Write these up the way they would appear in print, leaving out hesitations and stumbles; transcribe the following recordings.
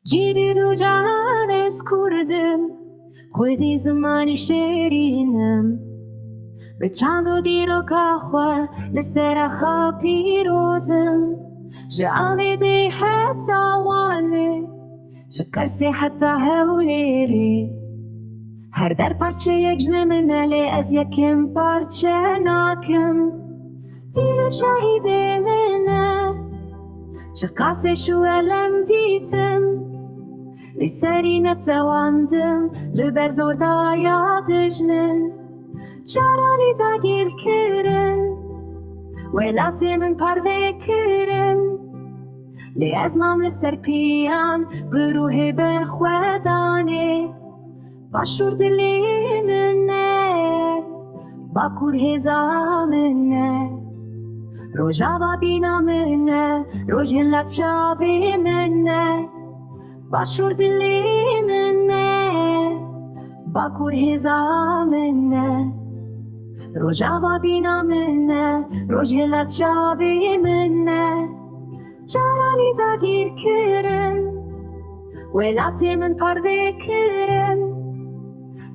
جیری رو جهان از کردم خودی زمانی شیرینم به چند و دیر و کخواه لسر خواه پیروزم جعالی دی حتی وانه شکرسی حتی هولیری هر در پرچه یک جنمنه لی از یکم پرچه ناکم دیر شهید منه شقاسي شو ألم ديتم لسري نتواندم لبرزور دايا دجنن جارالي داگیر کرن ولاتي من پروه کرن لی از مام لسر پیان بروه برخودانه باشور دلی منه باکور هزا منه روجاوا بینا منه روج هلت شابی منه باشور دلی منه باکور هزا منه روجاوا بینا منه روج هلت شابی منه جارالی داگیر کرن ولاتی من پروه کرن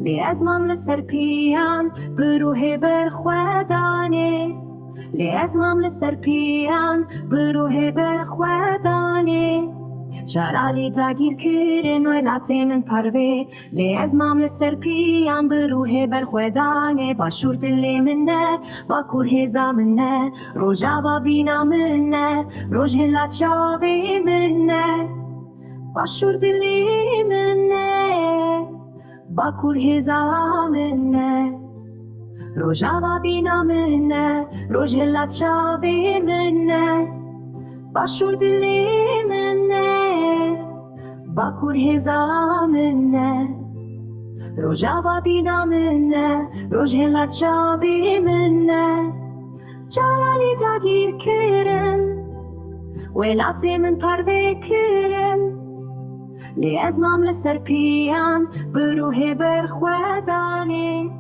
لی از مام لسر پیان بروه برخودانه لی از مام لسر پیان بروه برخودانه جارالی داگیر کرن ولاتی من پروه لی از مام لسر پیان بروه برخودانه باشور دلی منه باکور هزا منه روجاوا بینا منه روج هلت شابی منه باشور دلی منه باکور هزا منه روجاوا بینا منه روج هلت شابی منه باشور دلی منه باکور هزا منه روجاوا بینا منه روج هلت شابی منه جارالی داگیر کرن ولاتی من پروه کرن لی از مام لسر پیان بروه برخودانه